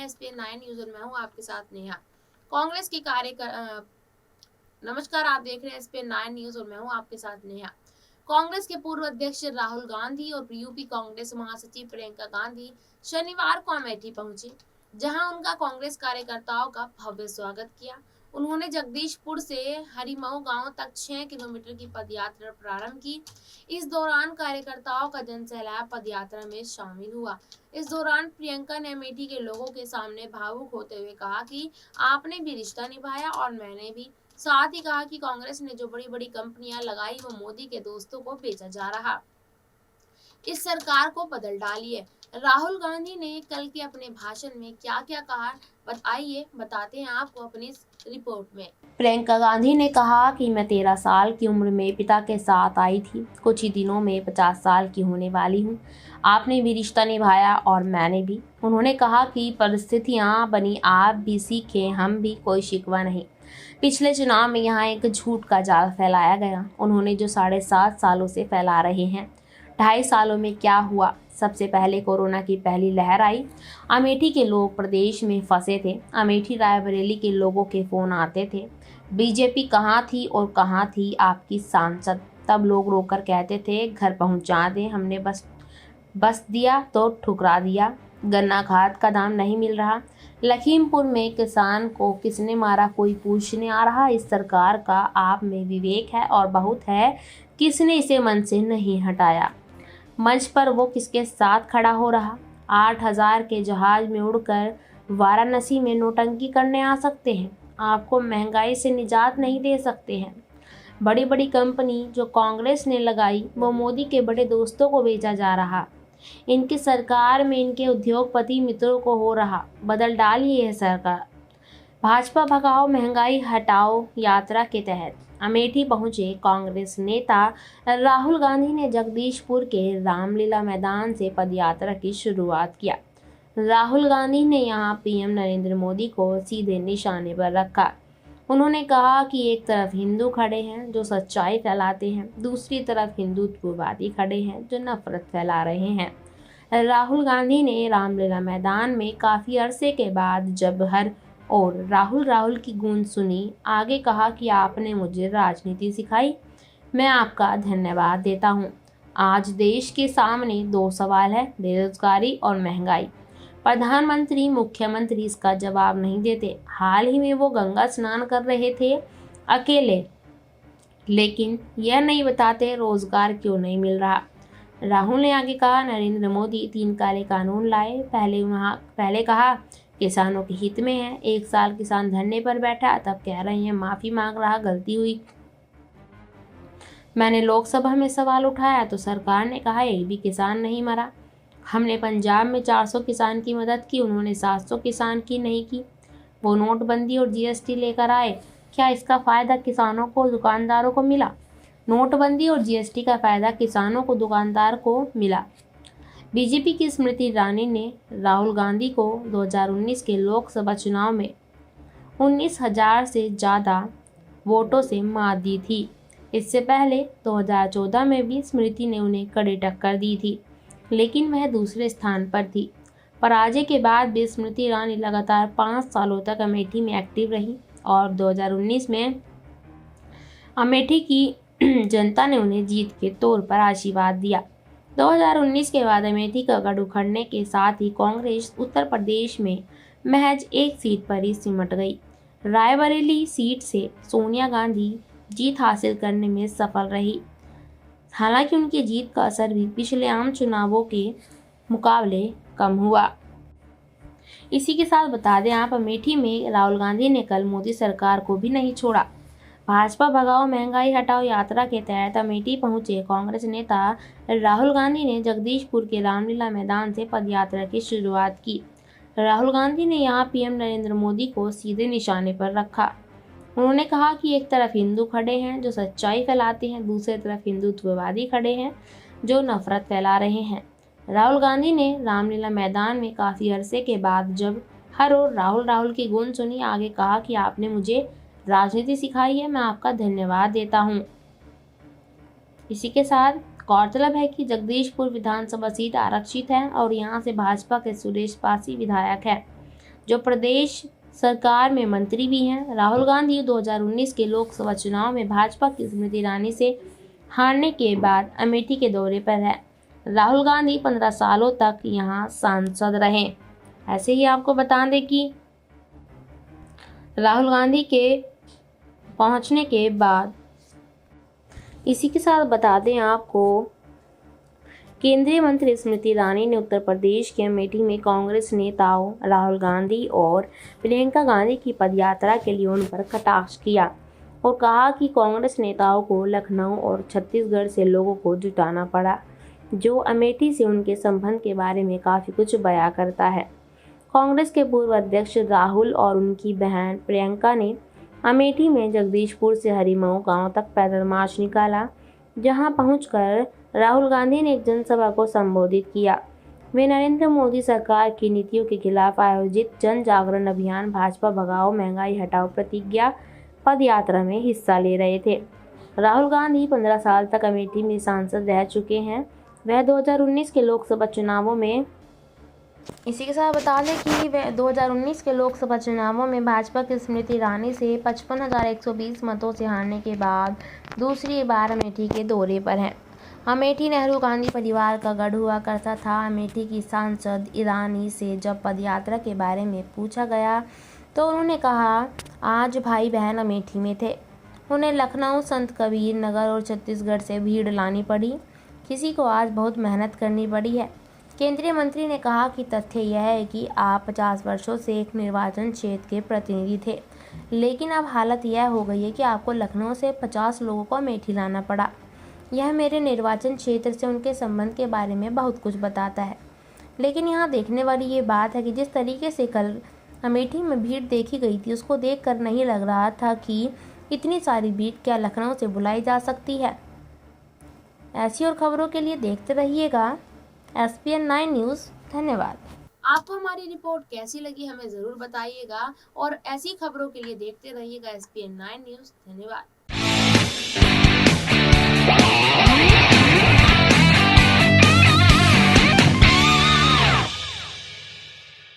SP9 news और मैं हूं आपके साथ नेहा। कांग्रेस की नमस्कार, आप देख रहे हैं SP9 न्यूज और मैं हूं आपके साथ नेहा। कांग्रेस के पूर्व अध्यक्ष राहुल गांधी और यूपी कांग्रेस महासचिव प्रियंका गांधी शनिवार को अमेठी पहुंचे, जहां उनका कांग्रेस कार्यकर्ताओं का भव्य स्वागत किया। उन्होंने जगदीशपुर से हरिमऊ गांव तक 6 किलोमीटर की पदयात्रा प्रारंभ की। इस दौरान कार्यकर्ताओं का जनसैलाब पदयात्रा में शामिल हुआ। इस दौरान प्रियंका ने अमेठी के लोगों के सामने भावुक होते हुए कहा कि आपने भी रिश्ता निभाया और मैंने भी। साथ ही कहा कि कांग्रेस ने जो बड़ी बड़ी कंपनियां लगाई वो मोदी के दोस्तों को बेचा जा रहा, इस सरकार को बदल डालिए। राहुल गांधी ने कल के अपने भाषण में क्या क्या कहा, आइए बताते हैं आपको अपनी रिपोर्ट में। प्रियंका गांधी ने कहा कि मैं 13 साल की उम्र में पिता के साथ आई थी, कुछ ही दिनों में 50 साल की होने वाली हूँ। आपने भी रिश्ता निभाया और मैंने भी। उन्होंने कहा कि परिस्थितियाँ बनी, आप भी सीखें, हम भी, कोई शिकवा नहीं। पिछले चुनाव में यहाँ एक झूठ का जाल फैलाया गया, उन्होंने जो 7.5 सालों से फैला रहे हैं। 2.5 सालों में क्या हुआ? सबसे पहले कोरोना की पहली लहर आई। अमेठी के लोग प्रदेश में फंसे थे। अमेठी रायबरेली के लोगों के फ़ोन आते थे, बीजेपी कहाँ थी और कहाँ थी आपकी सांसद? तब लोग रोकर कहते थे घर पहुँचा दें, हमने बस दिया तो ठुकरा दिया। गन्ना खाद का दाम नहीं मिल रहा। लखीमपुर में किसान को किसने मारा कोई पूछने आ रहा। इस सरकार का आप में विवेक है और बहुत है, किसने इसे मन से नहीं हटाया। मंच पर वो किसके साथ खड़ा हो रहा। 8,000 के जहाज में उड़कर वाराणसी में नौटंकी करने आ सकते हैं, आपको महंगाई से निजात नहीं दे सकते हैं। बड़ी बड़ी कंपनी जो कांग्रेस ने लगाई वो मोदी के बड़े दोस्तों को बेचा जा रहा। इनकी सरकार में इनके उद्योगपति मित्रों को हो रहा। बदल डालिए यह सरकार। भाजपा भगाओ महंगाई हटाओ यात्रा के तहत अमेठी पहुंचे कांग्रेस नेता राहुल गांधी ने जगदीशपुर के रामलीला मैदान से पदयात्रा की शुरुआत किया। राहुल गांधी ने यहां पीएम नरेंद्र मोदी को सीधे निशाने पर रखा। उन्होंने कहा कि एक तरफ हिंदू खड़े हैं जो सच्चाई फैलाते हैं, दूसरी तरफ हिंदुत्ववादी खड़े हैं जो नफरत फैला रहे हैं। राहुल गांधी ने रामलीला मैदान में काफ़ी अरसे के बाद जब हर और राहुल राहुल की गूंज सुनी, आगे कहा कि आपने मुझे राजनीति सिखाई, मैं आपका धन्यवाद देता हूँ। आज देश के सामने 2 सवाल है, बेरोजगारी और महंगाई। प्रधानमंत्री मुख्यमंत्री इसका जवाब नहीं देते। हाल ही में वो गंगा स्नान कर रहे थे अकेले, लेकिन यह नहीं बताते रोजगार क्यों नहीं मिल रहा। राहुल ने आगे कहा नरेंद्र मोदी 3 काले कानून लाए, पहले कहा किसानों के हित में है। 1 साल किसान धरने पर बैठा, तब कह रहे हैं माफी मांग रहा, गलती हुई। मैंने लोकसभा में सवाल उठाया तो सरकार ने कहा एक भी किसान नहीं मरा। हमने पंजाब में 400 किसान की मदद की, उन्होंने 700 किसान की नहीं की। वो नोटबंदी और जीएसटी लेकर आए, क्या इसका फायदा किसानों को दुकानदारों को मिला? नोटबंदी और जीएसटी का फायदा किसानों को दुकानदार को मिला। बीजेपी की स्मृति ईरानी ने राहुल गांधी को 2019 के लोकसभा चुनाव में 19,000 से ज़्यादा वोटों से मात दी थी। इससे पहले 2014 में भी स्मृति ने उन्हें कड़ी टक्कर दी थी, लेकिन वह दूसरे स्थान पर थी। पराजय के बाद भी स्मृति ईरानी लगातार 5 सालों तक अमेठी में एक्टिव रही और 2019 में अमेठी की जनता ने उन्हें जीत के तौर पर आशीर्वाद दिया। 2019 के बाद अमेठी का गढ़ उखड़ने के साथ ही कांग्रेस उत्तर प्रदेश में महज 1 सीट पर ही सिमट गई। रायबरेली सीट से सोनिया गांधी जीत हासिल करने में सफल रही। हालांकि उनकी जीत का असर भी पिछले आम चुनावों के मुकाबले कम हुआ। इसी के साथ बता दें आप, अमेठी में राहुल गांधी ने कल मोदी सरकार को भी नहीं छोड़ा। भाजपा भगाओ महंगाई हटाओ यात्रा के तहत अमेठी पहुंचे कांग्रेस नेता राहुल गांधी ने जगदीशपुर के रामलीला मैदान से पदयात्रा की शुरुआत की। राहुल गांधी ने यहां पीएम नरेंद्र मोदी को सीधे निशाने पर रखा। उन्होंने कहा कि एक तरफ हिंदू खड़े हैं जो सच्चाई फैलाते हैं, दूसरी तरफ हिंदुत्ववादी खड़े हैं जो नफरत फैला रहे हैं। राहुल गांधी ने रामलीला मैदान में काफ़ी अरसे के बाद जब हर ओर राहुल राहुल की गूंज सुनी, आगे कहा कि आपने मुझे राजनीति सिखाई है, मैं आपका धन्यवाद देता हूं। इसी के साथ गौरतलब है कि जगदीशपुर विधानसभा सीट आरक्षित है और यहां से भाजपा के सुरेश पासी विधायक है, जो प्रदेश सरकार में मंत्री भी हैं। राहुल गांधी 2019 के लोकसभा चुनाव में भाजपा की स्मृति ईरानी से हारने के बाद अमेठी के दौरे पर है। राहुल गांधी 15 सालों तक यहां सांसद रहे। ऐसे ही आपको बता दें कि राहुल गांधी के पहुंचने के बाद इसी के साथ बता दें आपको, केंद्रीय मंत्री स्मृति ईरानी ने उत्तर प्रदेश के अमेठी में कांग्रेस नेताओं राहुल गांधी और प्रियंका गांधी की पदयात्रा के लिए उन पर कटाक्ष किया और कहा कि कांग्रेस नेताओं को लखनऊ और छत्तीसगढ़ से लोगों को जुटाना पड़ा, जो अमेठी से उनके संबंध के बारे में काफ़ी कुछ बयां करता है। कांग्रेस के पूर्व अध्यक्ष राहुल और उनकी बहन प्रियंका ने अमेठी में जगदीशपुर से हरिमऊ गांव तक पैदल मार्च निकाला, जहां पहुंचकर राहुल गांधी ने एक जनसभा को संबोधित किया। वे नरेंद्र मोदी सरकार की नीतियों के खिलाफ आयोजित जन जागरण अभियान भाजपा भगाओ महंगाई हटाओ प्रतिज्ञा पद यात्रा में हिस्सा ले रहे थे। राहुल गांधी 15 साल तक अमेठी में सांसद रह चुके हैं। वह 2019 के लोकसभा चुनावों में इसी के साथ बता दें कि वह 2019 के लोकसभा चुनावों में भाजपा की स्मृति ईरानी से 55,120 मतों से हारने के बाद दूसरी बार अमेठी के दौरे पर हैं। अमेठी नेहरू गांधी परिवार का गढ़ हुआ करता था। अमेठी की सांसद ईरानी से जब पदयात्रा के बारे में पूछा गया तो उन्होंने कहा, आज भाई बहन अमेठी में थे। उन्हें लखनऊ, संत कबीर नगर और छत्तीसगढ़ से भीड़ लानी पड़ी। किसी को आज बहुत मेहनत करनी पड़ी है। केंद्रीय मंत्री ने कहा कि तथ्य यह है कि आप 50 वर्षों से एक निर्वाचन क्षेत्र के प्रतिनिधि थे, लेकिन अब हालत यह हो गई है कि आपको लखनऊ से 50 लोगों को अमेठी लाना पड़ा। यह मेरे निर्वाचन क्षेत्र से उनके संबंध के बारे में बहुत कुछ बताता है। लेकिन यहाँ देखने वाली ये बात है कि जिस तरीके से कल अमेठी में भीड़ देखी गई थी, उसको देखकर नहीं लग रहा था कि इतनी सारी भीड़ क्या लखनऊ से बुलाई जा सकती है। ऐसी और खबरों के लिए देखते रहिएगा SPN 9 न्यूज़। धन्यवाद। आपको हमारी रिपोर्ट कैसी लगी हमें ज़रूर बताइएगा और ऐसी खबरों के लिए देखते रहिएगा SPN 9 न्यूज़। धन्यवाद।